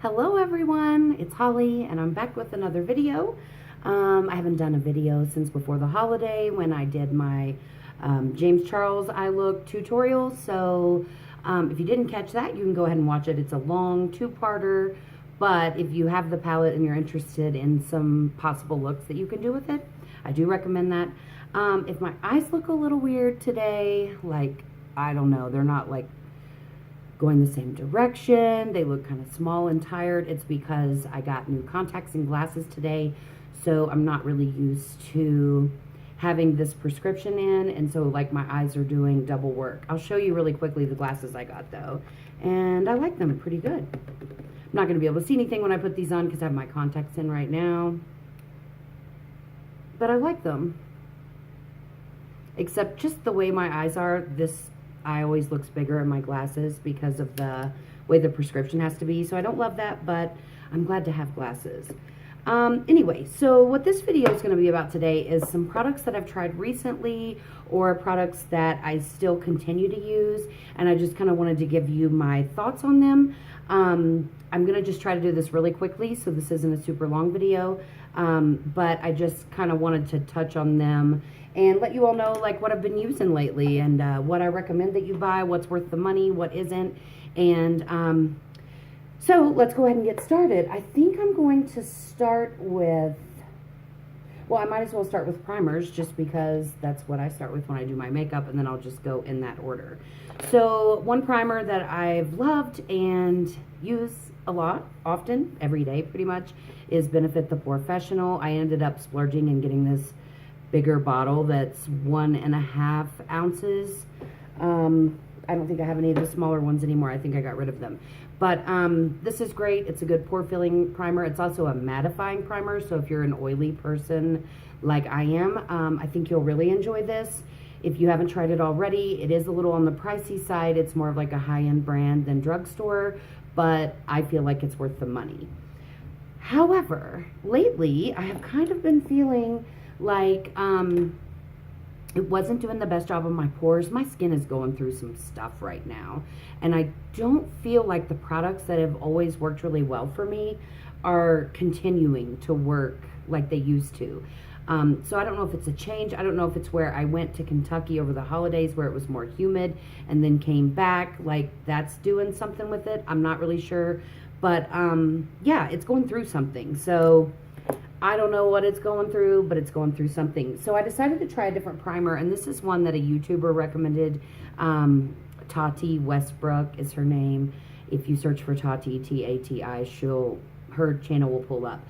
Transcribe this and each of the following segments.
Hello everyone, it's Holly and I'm back with another video. I haven't done a video since before the holiday when I did my James Charles eye look tutorial. So if you didn't catch that, you can go ahead and watch it. It's a long two-parter, but if you have the palette and you're interested in some possible looks that you can do with it, I do recommend that. If my eyes look a little weird today, like, I don't know, they're not like going the same direction, they look kind of small and tired, it's because I got new contacts and glasses today, so I'm not really used to having this prescription in, and so like my eyes are doing double work. I'll show you really quickly the glasses I got though, and I like them pretty good. I'm not going to be able to see anything when I put these on because I have my contacts in right now, but I like them. Except just the way my eyes are, this eye always looks bigger in my glasses because of the way the prescription has to be. So I don't love that, but I'm glad to have glasses. Anyway, so what this video is going to be about today is some products that I've tried recently or products that I still continue to use. And I just kind of wanted to give you my thoughts on them. I'm going to just try to do this really quickly, so this isn't a super long video. But I just kind of wanted to touch on them and let you all know like what I've been using lately and what I recommend that you buy, what's worth the money, what isn't. And so let's go ahead and get started. I think I'm going to start with, well, I might as well start with primers just because that's what I start with when I do my makeup, and then I'll just go in that order. So one primer that I've loved and use a lot, often, every day pretty much, is Benefit the Professional. I ended up splurging and getting this bigger bottle that's 1.5 ounces. I don't think I have any of the smaller ones anymore. I think I got rid of them. But this is great. It's a good pore filling primer. It's also a mattifying primer, so if you're an oily person like I am, I think you'll really enjoy this. If you haven't tried it already, it is a little on the pricey side. It's more of like a high-end brand than drugstore, but I feel like it's worth the money. However, lately, I have kind of been feeling like it wasn't doing the best job on my pores. My skin is going through some stuff right now, and I don't feel like the products that have always worked really well for me are continuing to work like they used to. So I don't know if it's a change. I don't know if it's where I went to Kentucky over the holidays where it was more humid and then came back, like that's doing something with it. I'm not really sure, but yeah, it's going through something. So I don't know what it's going through, but it's going through something. So I decided to try a different primer, and this is one that a YouTuber recommended. Tati Westbrook is her name. If you search for Tati, T-A-T-I, her channel will pull up.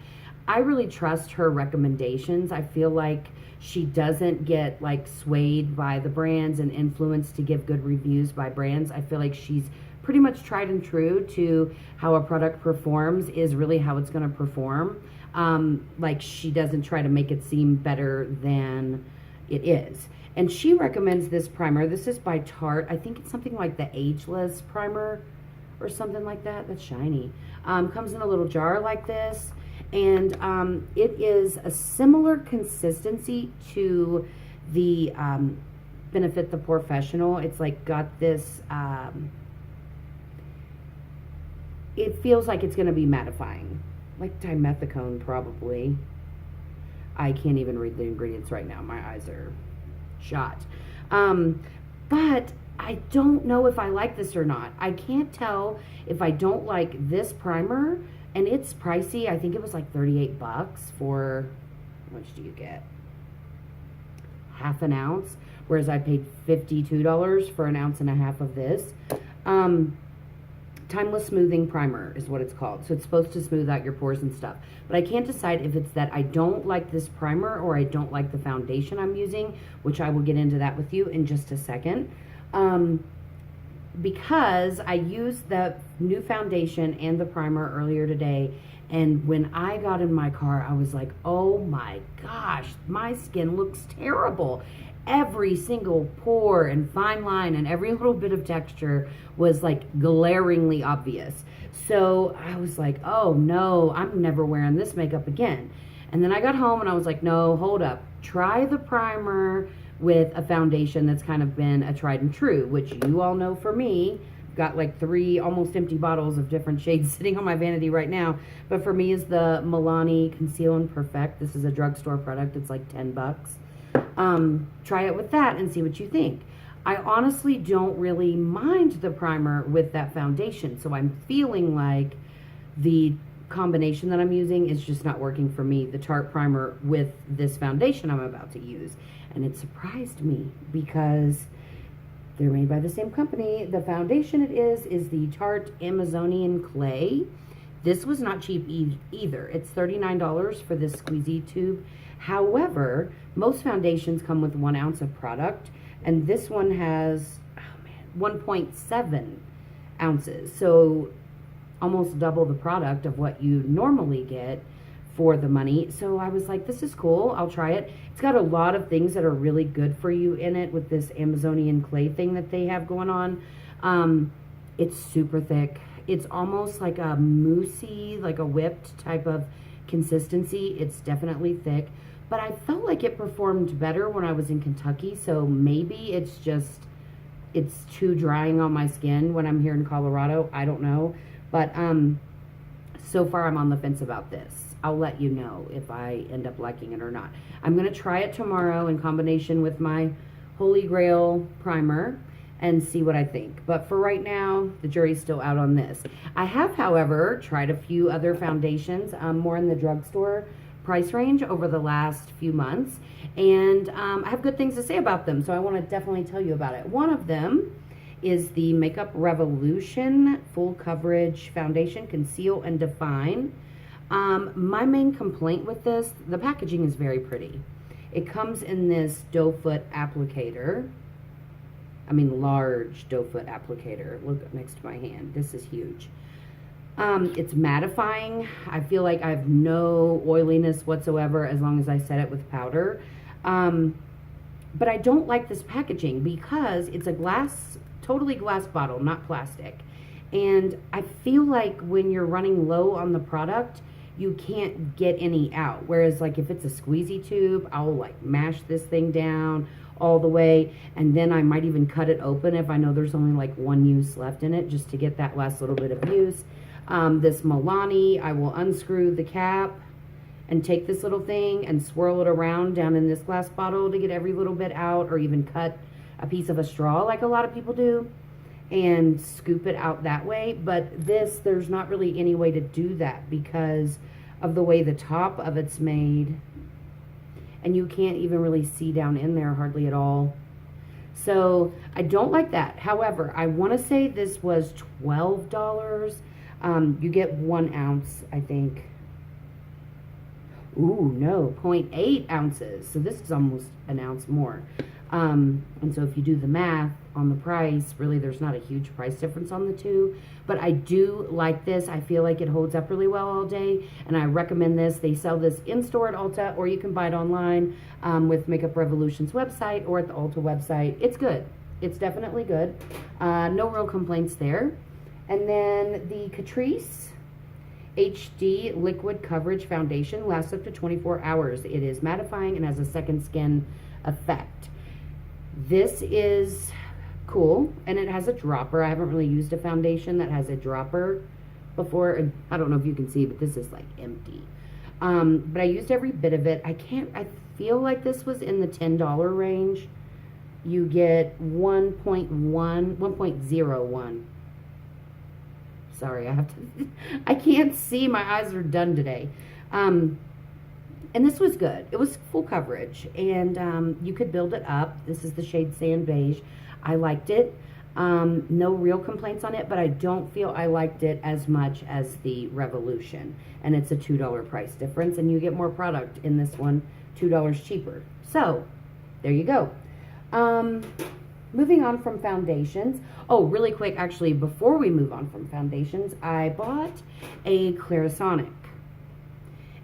I really trust her recommendations. I feel like she doesn't get like swayed by the brands and influenced to give good reviews by brands. I feel like she's pretty much tried and true to how a product performs is really how it's going to perform. Like she doesn't try to make it seem better than it is. And she recommends this primer. This is by Tarte. I think it's something like the Ageless primer or something like that. That's shiny. Comes in a little jar like this. And it is a similar consistency to the Benefit the Professional. It's like got this, it feels like it's going to be mattifying. Like dimethicone probably. I can't even read the ingredients right now. My eyes are shot. But I don't know if I like this or not. I can't tell if I don't like this primer. And it's pricey. I think it was like 38 bucks for, how much do you get? Half an ounce. Whereas I paid $52 for 1.5 ounces of this. Timeless Smoothing Primer is what it's called. So it's supposed to smooth out your pores and stuff. But I can't decide if it's that I don't like this primer or I don't like the foundation I'm using, which I will get into that with you in just a second. Because I used the new foundation and the primer earlier today, and when I got in my car, I was like, oh my gosh, my skin looks terrible. Every single pore and fine line and every little bit of texture was like glaringly obvious. So I was like, oh no, I'm never wearing this makeup again. And then I got home and I was like, no, hold up. Try the primer with a foundation that's kind of been a tried and true, which you all know for me, got like 3 almost empty bottles of different shades sitting on my vanity right now. But for me is the Milani Conceal and Perfect. This is a drugstore product. It's like $10. Try it with that and see what you think. I honestly don't really mind the primer with that foundation, so I'm feeling like the combination that I'm using is just not working for me, the Tarte primer with this foundation I'm about to use. And it surprised me because they're made by the same company. The foundation it is the Tarte Amazonian Clay. This was not cheap either. It's $39 for this squeezy tube. However, most foundations come with 1 ounce of product, and this one has 1.7 ounces. So almost double the product of what you normally get for the money. So I was like, this is cool, I'll try it. It's got a lot of things that are really good for you in it with this Amazonian Clay thing that they have going on. It's super thick. It's almost like a moussey, like a whipped type of consistency. It's definitely thick, but I felt like it performed better when I was in Kentucky. So maybe it's too drying on my skin when I'm here in Colorado. I don't know. But so far I'm on the fence about this. I'll let you know if I end up liking it or not. I'm going to try it tomorrow in combination with my Holy Grail primer and see what I think. But for right now, the jury's still out on this. I have, however, tried a few other foundations, more in the drugstore price range over the last few months. And I have good things to say about them, so I want to definitely tell you about it. One of them is the Makeup Revolution Full Coverage Foundation Conceal and Define. My main complaint with this, the packaging is very pretty. It comes in this doe foot applicator. Large doe foot applicator. Look next to my hand. This is huge. It's mattifying. I feel like I have no oiliness whatsoever as long as I set it with powder. But I don't like this packaging because it's a totally glass bottle, not plastic. And I feel like when you're running low on the product, you can't get any out. Whereas like if it's a squeezy tube, I'll like mash this thing down all the way, and then I might even cut it open if I know there's only like 1 use left in it, just to get that last little bit of use. This Milani, I will unscrew the cap and take this little thing and swirl it around down in this glass bottle to get every little bit out, or even cut a piece of a straw like a lot of people do and scoop it out that way. But this, there's not really any way to do that because of the way the top of it's made, and you can't even really see down in there hardly at all. So I don't like that. However, I want to say this was $12. You get 1 ounce, I think. Ooh, no, 0.8 ounces. So this is almost an ounce more. And so if you do the math on the price, really there's not a huge price difference on the two. But I do like this. I feel like it holds up really well all day, and I recommend this. They sell this in-store at Ulta, or you can buy it online with Makeup Revolution's website or at the Ulta website. It's good. It's definitely good. No real complaints there. And then the Catrice HD Liquid Coverage Foundation lasts up to 24 hours. It is mattifying and has a second skin effect. This is cool, and it has a dropper. I haven't really used a foundation that has a dropper before. And I don't know if you can see, but this is like empty. But I used every bit of it. I feel like this was in the $10 range. You get 1.01. Sorry, I can't see. My eyes are done today. And this was good. It was full coverage, and you could build it up. This is the shade Sand Beige. I liked it. No real complaints on it, but I don't feel I liked it as much as the Revolution. And it's a $2 price difference, and you get more product in this one, $2 cheaper. So, there you go. Moving on from foundations. Oh, really quick, actually, before we move on from foundations, I bought a Clarisonic.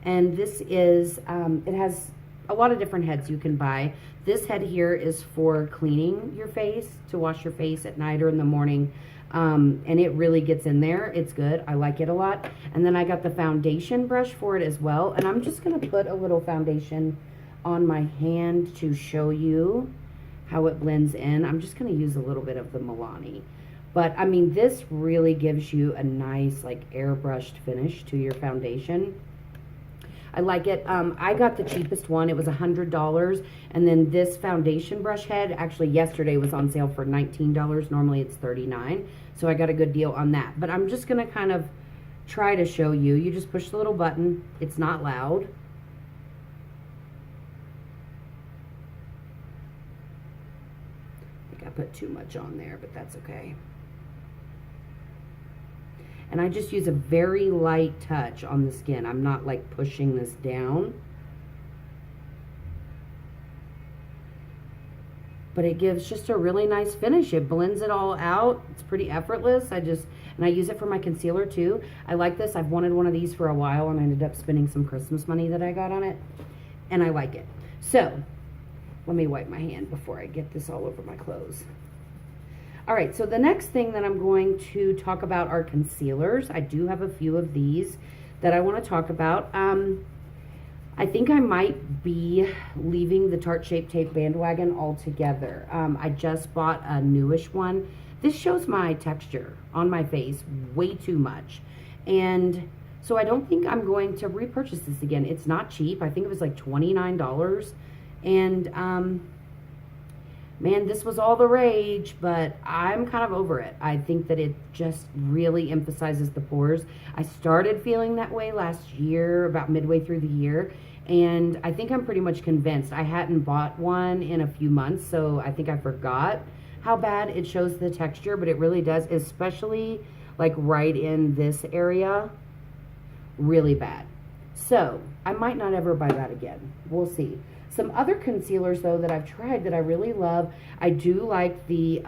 And this is, it has a lot of different heads you can buy. This head here is for cleaning your face, to wash your face at night or in the morning. And it really gets in there. It's good. I like it a lot. And then I got the foundation brush for it as well. And I'm just going to put a little foundation on my hand to show you how it blends in. I'm just going to use a little bit of the Milani. But I mean, this really gives you a nice like airbrushed finish to your foundation. I like it. I got the cheapest one. It was $100. And then this foundation brush head, actually yesterday was on sale for $19. Normally it's $39. So I got a good deal on that. But I'm just going to kind of try to show you. You just push the little button. It's not loud. I think I put too much on there, but that's okay. And I just use a very light touch on the skin. I'm not like pushing this down. But it gives just a really nice finish. It blends it all out. It's pretty effortless. And I use it for my concealer too. I like this. I've wanted one of these for a while and I ended up spending some Christmas money that I got on it. And I like it. So, let me wipe my hand before I get this all over my clothes. All right, so the next thing that I'm going to talk about are concealers. I do have a few of these that I want to talk about. I think I might be leaving the Tarte Shape Tape bandwagon altogether. I just bought a newish one. This shows my texture on my face way too much. And so I don't think I'm going to repurchase this again. It's not cheap. I think it was like $29. And man, this was all the rage, but I'm kind of over it. I think that it just really emphasizes the pores. I started feeling that way last year, about midway through the year, and I think I'm pretty much convinced. I hadn't bought one in a few months, so I think I forgot how bad it shows the texture, but it really does, especially like right in this area, really bad. So I might not ever buy that again. We'll see. Some other concealers, though, that I've tried that I really love. I do like the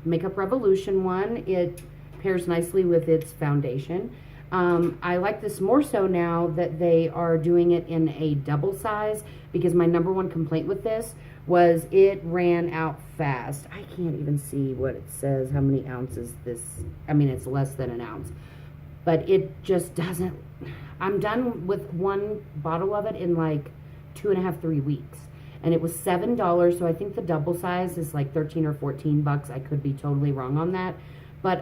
Makeup Revolution one. It pairs nicely with its foundation. I like this more so now that they are doing it in a double size, because my number one complaint with this was it ran out fast. I can't even see what it says, how many ounces this, I mean, it's less than an ounce. But it just doesn't, I'm done with one bottle of it in like 2.5, 3 weeks. And it was $7, so I think the double size is like 13 or 14 bucks. I could be totally wrong on that. But,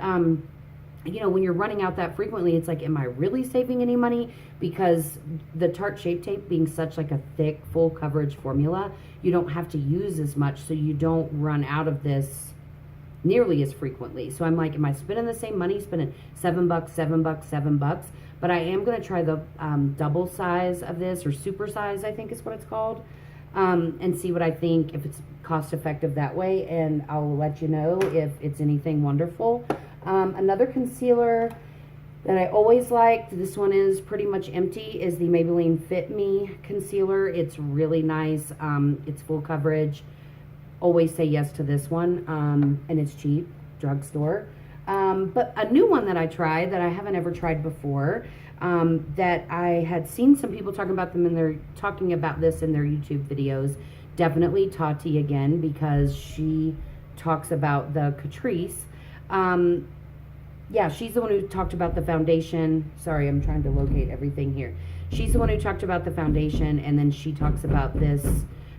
you know, when you're running out that frequently, it's like, am I really saving any money? Because the Tarte Shape Tape being such like a thick, full coverage formula, you don't have to use as much, so you don't run out of this nearly as frequently. So I'm like, am I spending the same money, spending $7, $7, $7? But I am going to try the double size of this, or super size, I think is what it's called, and see what I think, if it's cost effective that way, and I'll let you know if it's anything wonderful. Another concealer that I always liked, this one is pretty much empty, is the Maybelline Fit Me concealer. It's really nice. It's full coverage. Always say yes to this one, and it's cheap, drugstore. But a new one that I tried that I haven't ever tried before, that I had seen some people talking about this in their YouTube videos. Definitely Tati again, because she talks about the Catrice. Yeah, she's the one who talked about the foundation. Sorry, I'm trying to locate everything here. She's the one who talked about the foundation, and then she talks about this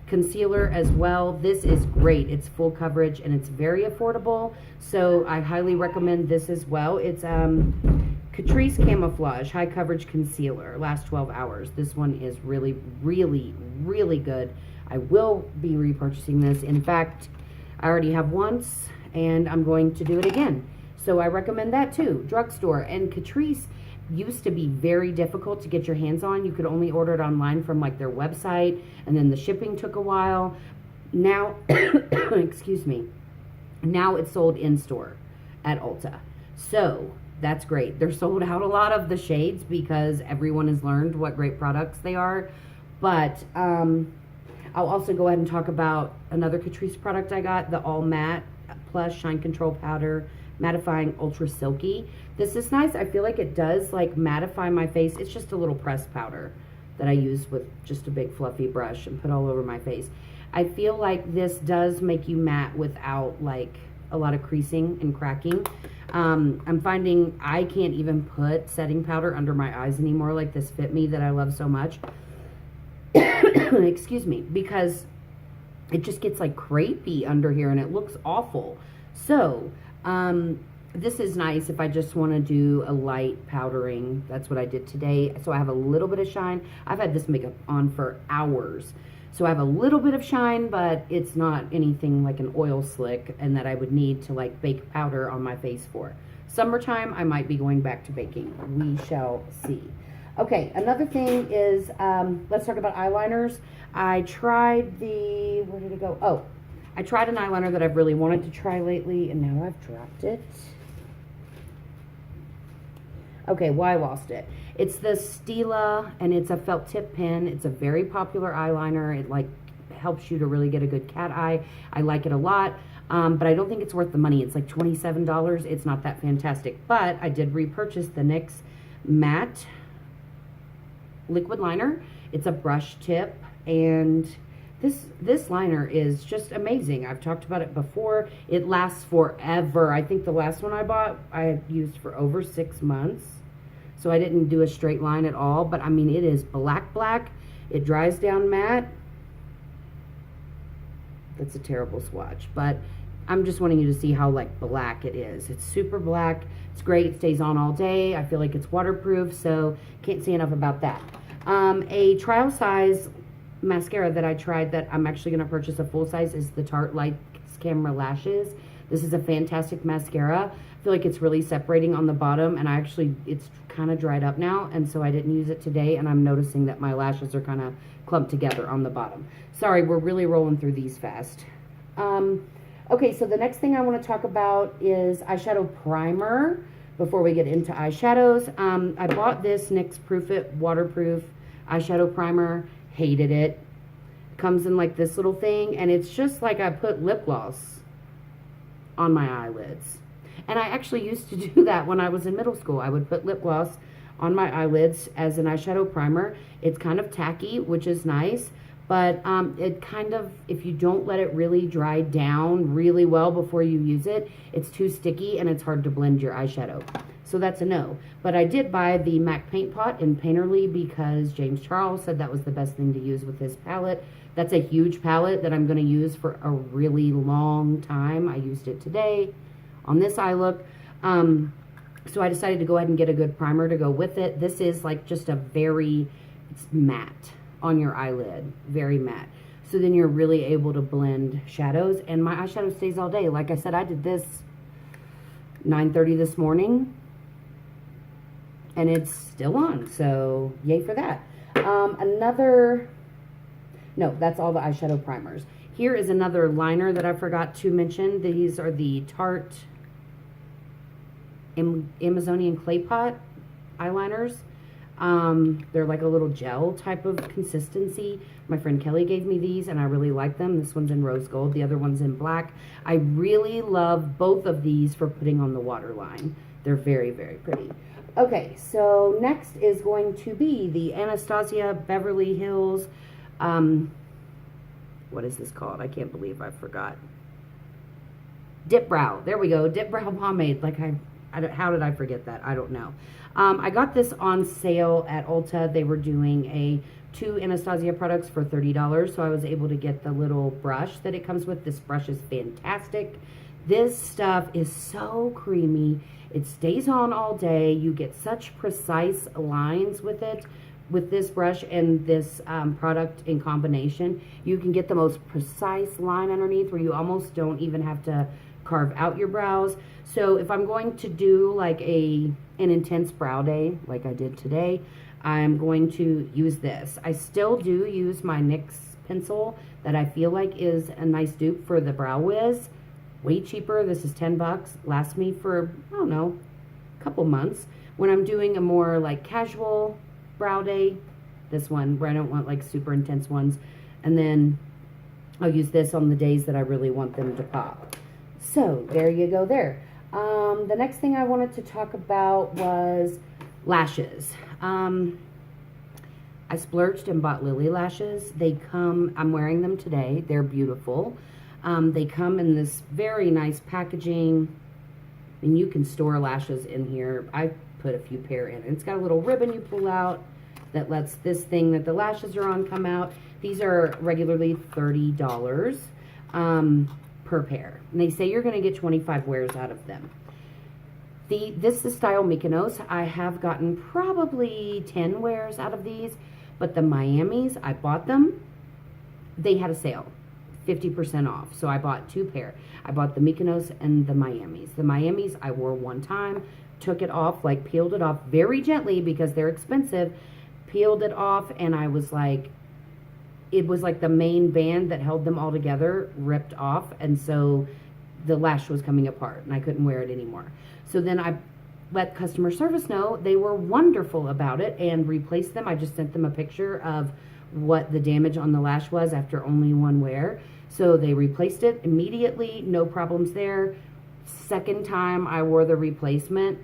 concealer as well. This is great. It's full coverage and it's very affordable, so I highly recommend this as well. It's Catrice Camouflage High Coverage Concealer, lasts 12 hours. This one is really, really, really good. I will be repurchasing this. In fact, I already have once, and I'm going to do it again. So I recommend that too. Drugstore. And Catrice used to be very difficult to get your hands on. You could only order it online from like their website, and then the shipping took a while. Now, excuse me, now it's sold in store at Ulta. So that's great. They're sold out a lot of the shades because everyone has learned what great products they are. But I'll also go ahead and talk about another Catrice product I got, the All Matte Plus Shine Control Powder Mattifying Ultra Silky. This is nice. I feel like it does like mattify my face. It's just a little pressed powder that I use with just a big fluffy brush and put all over my face. I feel like this does make you matte without like a lot of creasing and cracking. I'm finding I can't even put setting powder under my eyes anymore, like this Fit Me that I love so much. Excuse me, because it just gets like crepey under here and it looks awful. So This is nice if I just want to do a light powdering. That's what I did today. So I have a little bit of shine. I've had this makeup on for hours. So I have a little bit of shine, but it's not anything like an oil slick and that I would need to like bake powder on my face for. Summertime, I might be going back to baking. We shall see. Okay, another thing is, let's talk about eyeliners. I tried where did it go? Oh, I tried an eyeliner that I've really wanted to try lately, and now I've dropped it. Okay, well, I lost it. It's the Stila, and it's a felt tip pen. It's a very popular eyeliner. It like helps you to really get a good cat eye. I like it a lot, but I don't think it's worth the money. It's like $27. It's not that fantastic, but I did repurchase the NYX Matte liquid liner. It's a brush tip, and this liner is just amazing. I've talked about it before. It lasts forever. I think the last one I bought, I used for over 6 months. So I didn't do a straight line at all, but I mean, it is black. It dries down matte. That's a terrible swatch, but I'm just wanting you to see how like black it is. It's super black. It's great. It stays on all day. I feel like it's waterproof, so can't say enough about that. A trial size mascara that I tried that I'm actually going to purchase a full size is the Tarte Lights Camera Lashes. This is a fantastic mascara. I feel like it's really separating on the bottom, and it's kind of dried up now, and so I didn't use it today, and I'm noticing that my lashes are kind of clumped together on the bottom. Sorry, we're really rolling through these fast. Okay, so the next thing I want to talk about is eyeshadow primer before we get into eyeshadows. I bought this NYX Proof It waterproof eyeshadow primer. Hated it. Comes in like this little thing, and it's just like I put lip gloss on my eyelids. And I actually used to do that when I was in middle school. I would put lip gloss on my eyelids as an eyeshadow primer. It's kind of tacky, which is nice, but it kind of, if you don't let it really dry down really well before you use it, it's too sticky and it's hard to blend your eyeshadow. So that's a no. But I did buy the MAC Paint Pot in Painterly because James Charles said that was the best thing to use with his palette. That's a huge palette that I'm going to use for a really long time. I used it today on this eye look. So I decided to go ahead and get a good primer to go with it. This is like just it's matte on your eyelid, very matte. So then you're really able to blend shadows, and my eyeshadow stays all day. Like I said, I did this 9:30 this morning, and it's still on, so yay for that. No, that's all the eyeshadow primers. Here is another liner that I forgot to mention. These are the Tarte Amazonian Clay Pot eyeliners. They're like a little gel type of consistency. My friend Kelly gave me these, and I really like them. This one's in rose gold. The other one's in black. I really love both of these for putting on the waterline. They're very, very pretty. Okay, so next is going to be the Anastasia Beverly Hills, what is this called? I can't believe I forgot. Dip Brow. There we go. Dip Brow Pomade. Like how did I forget that? I don't know. I got this on sale at Ulta. They were doing 2 Anastasia products for $30, so I was able to get the little brush that it comes with. This brush is fantastic. This stuff is so creamy. It stays on all day. You get such precise lines with it. With this brush and this product in combination, you can get the most precise line underneath where you almost don't even have to carve out your brows. So if I'm going to do like an intense brow day like I did today, I'm going to use this. I still do use my NYX pencil that I feel like is a nice dupe for the Brow Wiz. Way cheaper. This is $10. Lasts me for, I don't know, a couple months. When I'm doing a more like casual brow day, this one where I don't want like super intense ones, and then I'll use this on the days that I really want them to pop. So there you go there. The next thing I wanted to talk about was lashes. I splurged and bought Lily lashes. They come, I'm wearing them today. They're beautiful. They come in this very nice packaging, and you can store lashes in here. I put a few pair in. It's got a little ribbon you pull out that lets this thing that the lashes are on come out. These are regularly $30 per pair. And they say you're going to get 25 wears out of them. This is style Mykonos. I have gotten probably 10 wears out of these, but the Miamis, I bought them. They had a sale, 50% off. So I bought 2 pair. I bought the Mykonos and the Miamis. The Miamis I wore one time, took it off, like peeled it off very gently because they're expensive, peeled it off, and I was like, it was like the main band that held them all together ripped off, and so the lash was coming apart and I couldn't wear it anymore. So then I let customer service know. They were wonderful about it and replaced them. I just sent them a picture of what the damage on the lash was after only one wear. So they replaced it immediately, no problems there. Second time I wore the replacement,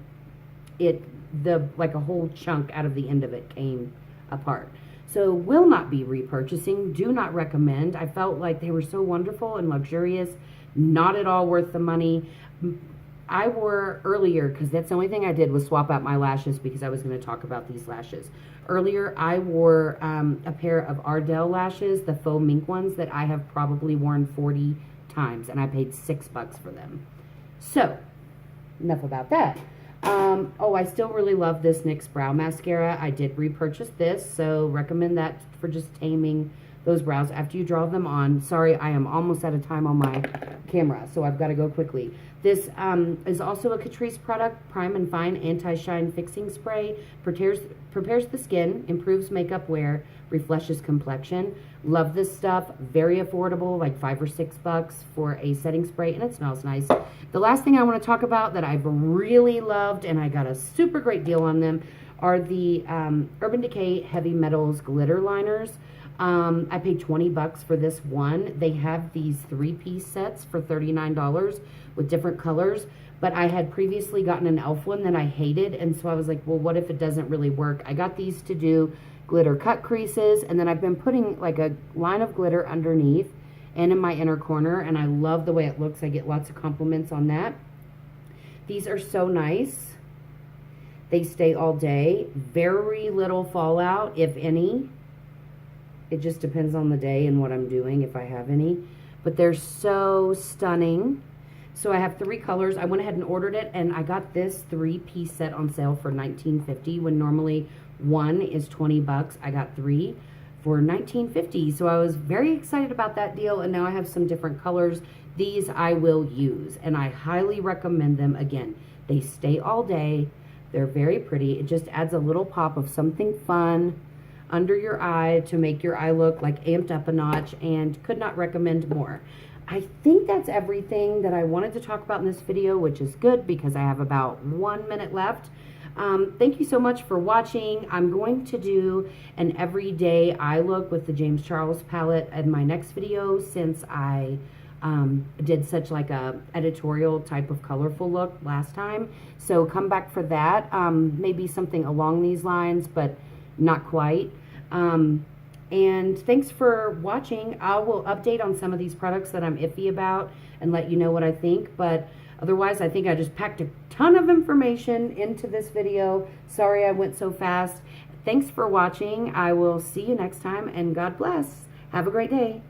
like a whole chunk out of the end of it came apart. So will not be repurchasing, do not recommend. I felt like they were so wonderful and luxurious, not at all worth the money. I wore earlier, because that's the only thing I did was swap out my lashes because I was going to talk about these lashes. Earlier, I wore a pair of Ardell lashes, the faux mink ones that I have probably worn 40 times, and I paid $6 for them. So, enough about that. Oh, I still really love this NYX brow mascara. I did repurchase this, so recommend that for just taming those brows after you draw them on. Sorry, I am almost out of time on my camera, so I've got to go quickly. This is also a Catrice product, Prime and Fine Anti-Shine Fixing Spray. Prepares the skin, improves makeup wear, refreshes complexion. Love this stuff. Very affordable, like $5 or $6 for a setting spray, and it smells nice. The last thing I want to talk about that I've really loved, and I got a super great deal on them, are the Urban Decay Heavy Metals Glitter Liners. I paid $20 for this one. They have these 3-piece sets for $39 with different colors, but I had previously gotten an e.l.f. one that I hated, and so I was like, well, what if it doesn't really work? I got these to do glitter cut creases, and then I've been putting like a line of glitter underneath and in my inner corner, and I love the way it looks. I get lots of compliments on that. These are so nice. They stay all day. Very little fallout, if any. It just depends on the day and what I'm doing, if I have any. But they're so stunning. So I have 3 colors. I went ahead and ordered it, and I got this 3-piece set on sale for $19.50 when normally one is $20. I got 3 for $19.50. So I was very excited about that deal, and now I have some different colors. These I will use, and I highly recommend them. Again, they stay all day. They're very pretty. It just adds a little pop of something fun under your eye to make your eye look like amped up a notch, and could not recommend more. I think that's everything that I wanted to talk about in this video, which is good because I have about 1 minute left. Thank you so much for watching. I'm going to do an everyday eye look with the James Charles palette in my next video, since I did such like a editorial type of colorful look last time. So come back for that. Maybe something along these lines, but not quite. And thanks for watching. I will update on some of these products that I'm iffy about and let you know what I think. But otherwise, I think I just packed a ton of information into this video. Sorry I went so fast. Thanks for watching. I will see you next time, and God bless. Have a great day.